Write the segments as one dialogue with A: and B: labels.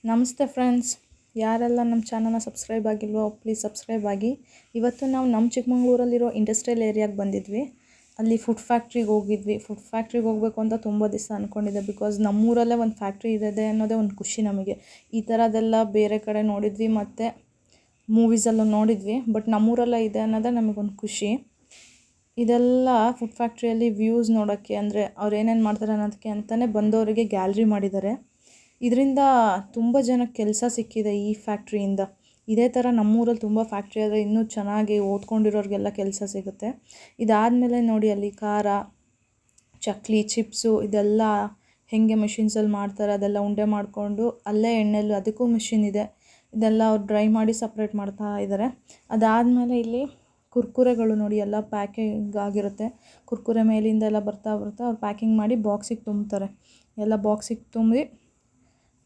A: ನಮಸ್ತೆ ಫ್ರೆಂಡ್ಸ್, ಯಾರೆಲ್ಲ ನಮ್ಮ ಚಾನಲ್ನ ಸಬ್ಸ್ಕ್ರೈಬ್ ಆಗಿಲ್ವೋ ಪ್ಲೀಸ್ ಸಬ್ಸ್ಕ್ರೈಬ್ ಆಗಿ. ಇವತ್ತು ನಾವು ನಮ್ಮ ಚಿಕ್ಕಮಂಗ್ಳೂರಲ್ಲಿರೋ ಇಂಡಸ್ಟ್ರಿಯಲ್ ಏರಿಯಾಗೆ ಬಂದಿದ್ವಿ. ಅಲ್ಲಿ ಫುಡ್ ಫ್ಯಾಕ್ಟ್ರಿಗೆ ಹೋಗಿದ್ವಿ. ಫುಡ್ ಫ್ಯಾಕ್ಟ್ರಿಗೆ ಹೋಗಬೇಕು ಅಂತ ತುಂಬ ದಿವಸ ಅಂದ್ಕೊಂಡಿದ್ದೆ. ಬಿಕಾಸ್ ನಮ್ಮೂರಲ್ಲೇ ಒಂದು ಫ್ಯಾಕ್ಟ್ರಿ ಇದೆ ಅನ್ನೋದೇ ಒಂದು ಖುಷಿ ನಮಗೆ. ಈ ಥರದ್ದೆಲ್ಲ ಬೇರೆ ಕಡೆ ನೋಡಿದ್ವಿ ಮತ್ತು ಮೂವೀಸಲ್ಲೂ ನೋಡಿದ್ವಿ, ಬಟ್ ನಮ್ಮೂರಲ್ಲೇ ಇದೆ ಅನ್ನೋದೇ ನಮಗೊಂದು ಖುಷಿ. ಇದೆಲ್ಲ ಫುಡ್ ಫ್ಯಾಕ್ಟ್ರಿಯಲ್ಲಿ ವ್ಯೂಸ್ ನೋಡೋಕ್ಕೆ, ಅಂದರೆ ಅವ್ರು ಏನೇನು ಮಾಡ್ತಾರೆ ಅನ್ನೋದಕ್ಕೆ ಅಂತಲೇ ಬಂದವರಿಗೆ ಗ್ಯಾಲ್ರಿ ಮಾಡಿದ್ದಾರೆ. ಇದರಿಂದ ತುಂಬ ಜನಕ್ಕೆ ಕೆಲಸ ಸಿಕ್ಕಿದೆ ಈ ಫ್ಯಾಕ್ಟ್ರಿಯಿಂದ. ಇದೇ ಥರ ನಮ್ಮೂರಲ್ಲಿ ತುಂಬ ಫ್ಯಾಕ್ಟ್ರಿ ಆದರೆ ಇನ್ನೂ ಚೆನ್ನಾಗಿ ಓದ್ಕೊಂಡಿರೋರಿಗೆಲ್ಲ ಕೆಲಸ ಸಿಗುತ್ತೆ. ಇದಾದಮೇಲೆ ನೋಡಿ, ಅಲ್ಲಿ ಖಾರ, ಚಕ್ಲಿ, ಚಿಪ್ಸು ಇದೆಲ್ಲ ಹೇಗೆ ಮಿಷಿನ್ಸಲ್ಲಿ ಮಾಡ್ತಾರೆ, ಅದೆಲ್ಲ ಉಂಡೆ ಮಾಡಿಕೊಂಡು ಅಲ್ಲೇ ಎಣ್ಣೆಲಿ ಅದಕ್ಕೂ ಮಿಷಿನ್ ಇದೆ. ಇದೆಲ್ಲ ಅವ್ರು ಡ್ರೈ ಮಾಡಿ ಸಪ್ರೇಟ್ ಮಾಡ್ತಾ ಇದ್ದಾರೆ. ಅದಾದಮೇಲೆ ಇಲ್ಲಿ ಕುರ್ಕುರೆಗಳು ನೋಡಿ, ಎಲ್ಲ ಪ್ಯಾಕಿಂಗ್ ಆಗಿರುತ್ತೆ. ಕುರ್ಕುರೆ ಮೇಲಿಂದ ಎಲ್ಲ ಬರ್ತಾ ಅವ್ರು ಪ್ಯಾಕಿಂಗ್ ಮಾಡಿ ಬಾಕ್ಸಿಗೆ ತುಂಬ್ತಾರೆ. ಎಲ್ಲ ಬಾಕ್ಸಿಗೆ ತುಂಬಿ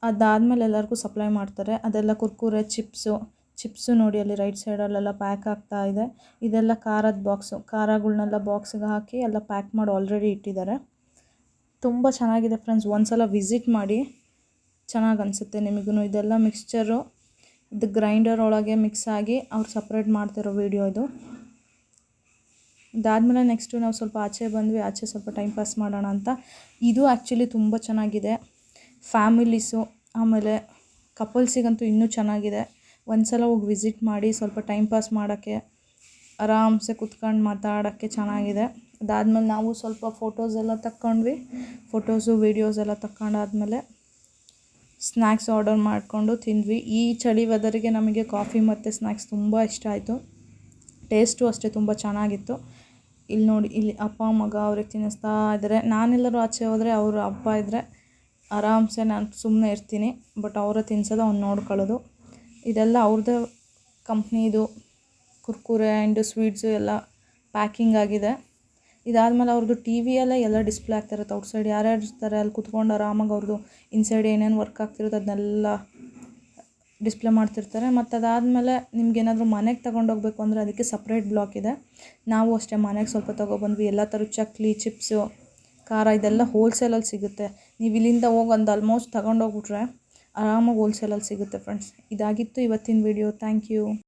A: ಅದಾದಮೇಲೆ ಎಲ್ಲರಿಗೂ ಸಪ್ಲೈ ಮಾಡ್ತಾರೆ. ಅದೆಲ್ಲ ಕುರ್ಕುರೆ, ಚಿಪ್ಸು ನೋಡಿ ಅಲ್ಲಿ ರೈಟ್ ಸೈಡಲ್ಲೆಲ್ಲ ಪ್ಯಾಕ್ ಆಗ್ತಾ ಇದೆ. ಇದೆಲ್ಲ ಖಾರದ ಬಾಕ್ಸು, ಖಾರಗಳ್ನೆಲ್ಲ ಬಾಕ್ಸಿಗೆ ಹಾಕಿ ಎಲ್ಲ ಪ್ಯಾಕ್ ಮಾಡಿ ಆಲ್ರೆಡಿ ಇಟ್ಟಿದ್ದಾರೆ. ತುಂಬ ಚೆನ್ನಾಗಿದೆ ಫ್ರೆಂಡ್ಸ್, ಒಂದು ಸಲ ವಿಸಿಟ್ ಮಾಡಿ, ಚೆನ್ನಾಗಿ ಅನಿಸುತ್ತೆ ನಿಮಗೂ. ಇದೆಲ್ಲ ಮಿಕ್ಸ್ಚರು ಇದು ಗ್ರೈಂಡರ್ ಒಳಗೆ ಮಿಕ್ಸ್ ಆಗಿ ಅವ್ರು ಸಪ್ರೇಟ್ ಮಾಡ್ತಿರೋ ವೀಡಿಯೋ ಇದು. ಇದಾದಮೇಲೆ ನೆಕ್ಸ್ಟು ನಾವು ಸ್ವಲ್ಪ ಆಚೆ ಬಂದ್ವಿ. ಆಚೆ ಸ್ವಲ್ಪ ಟೈಮ್ ಪಾಸ್ ಮಾಡೋಣ ಅಂತ. ಇದು ಆ್ಯಕ್ಚುಲಿ ತುಂಬ ಚೆನ್ನಾಗಿದೆ. ಫ್ಯಾಮಿಲೀಸು ಆಮೇಲೆ ಕಪಲ್ಸಿಗಂತೂ ಇನ್ನೂ ಚೆನ್ನಾಗಿದೆ. ಒಂದು ಸಲ ಹೋಗಿ ವಿಸಿಟ್ ಮಾಡಿ, ಸ್ವಲ್ಪ ಟೈಮ್ ಪಾಸ್ ಮಾಡೋಕ್ಕೆ, ಆರಾಮ್ಸೆ ಕುತ್ಕೊಂಡು ಮಾತಾಡೋಕ್ಕೆ ಚೆನ್ನಾಗಿದೆ. ಅದಾದಮೇಲೆ ನಾವು ಸ್ವಲ್ಪ ಫೋಟೋಸ್ ಎಲ್ಲ ತಕ್ಕೊಂಡ್ವಿ. ಫೋಟೋಸು ವೀಡಿಯೋಸ್ ಎಲ್ಲ ತಕ್ಕೊಂಡಾದ್ಮೇಲೆ ಸ್ನ್ಯಾಕ್ಸ್ ಆರ್ಡರ್ ಮಾಡಿಕೊಂಡು ತಿಂದ್ವಿ. ಈ ಚಳಿ ವೆದರಿಗೆ ನಮಗೆ ಕಾಫಿ ಮತ್ತು ಸ್ನ್ಯಾಕ್ಸ್ ತುಂಬ ಇಷ್ಟ ಆಯಿತು. ಟೇಸ್ಟು ಅಷ್ಟೇ ತುಂಬ ಚೆನ್ನಾಗಿತ್ತು. ಇಲ್ಲಿ ನೋಡಿ, ಇಲ್ಲಿ ಅಪ್ಪ ಮಗ ಅವ್ರಿಗೆ ತಿನ್ನಿಸ್ತಾ ಇದ್ದಾರೆ. ನಾನೆಲ್ಲರೂ ಆಚೆ ಹೋದರೆ ಅವರು ಹಬ್ಬ ಇದ್ದರೆ ಆರಾಮ್ಸೆ ನಾನು ಸುಮ್ಮನೆ ಇರ್ತೀನಿ, ಬಟ್ ಅವರೇ ತಿನ್ಸೋದು, ಅವ್ನು ನೋಡ್ಕೊಳ್ಳೋದು. ಇದೆಲ್ಲ ಅವ್ರದ್ದೇ ಕಂಪ್ನಿದು ಕುರ್ಕುರೆ ಆ್ಯಂಡ್ ಸ್ವೀಟ್ಸು ಎಲ್ಲ ಪ್ಯಾಕಿಂಗ್ ಆಗಿದೆ. ಇದಾದಮೇಲೆ ಅವ್ರದ್ದು ಟಿ ವಿಯಲ್ಲೇ ಎಲ್ಲ ಡಿಸ್ಪ್ಲೇ ಆಗ್ತಿರುತ್ತೆ. ಔಟ್ಸೈಡ್ ಯಾರ್ಯಾರು ಇರ್ತಾರೆ ಅಲ್ಲಿ ಕುತ್ಕೊಂಡು ಆರಾಮಾಗಿ ಅವ್ರದ್ದು ಇನ್ಸೈಡ್ ಏನೇನು ವರ್ಕ್ ಆಗ್ತಿರುತ್ತೆ ಅದನ್ನೆಲ್ಲ ಡಿಸ್ಪ್ಲೇ ಮಾಡ್ತಿರ್ತಾರೆ. ಮತ್ತು ಅದಾದಮೇಲೆ ನಿಮ್ಗೇನಾದರೂ ಮನೆಗೆ ತೊಗೊಂಡೋಗ್ಬೇಕು ಅಂದರೆ ಅದಕ್ಕೆ ಸಪ್ರೇಟ್ ಬ್ಲಾಕ್ ಇದೆ. ನಾವು ಅಷ್ಟೇ ಮನೆಗೆ ಸ್ವಲ್ಪ ತೊಗೊಬಂದ್ವಿ. ಎಲ್ಲ ಥರದ ಚಕ್ಲಿ, ಚಿಪ್ಸು, ಖಾರ ಇದೆಲ್ಲ ಹೋಲ್ಸೇಲಲ್ಲಿ ಸಿಗುತ್ತೆ. ನೀವು ಇಲ್ಲಿಂದ ಹೋಗಿ ಒಂದು ಆಲ್ಮೋಸ್ಟ್ ತೊಗೊಂಡೋಗ್ಬಿಟ್ರೆ ಆರಾಮಾಗಿ ಹೋಲ್ಸೇಲಲ್ಲಿ ಸಿಗುತ್ತೆ ಫ್ರೆಂಡ್ಸ್. ಇದಾಗಿತ್ತು ಇವತ್ತಿನ ವಿಡಿಯೋ. Thank you.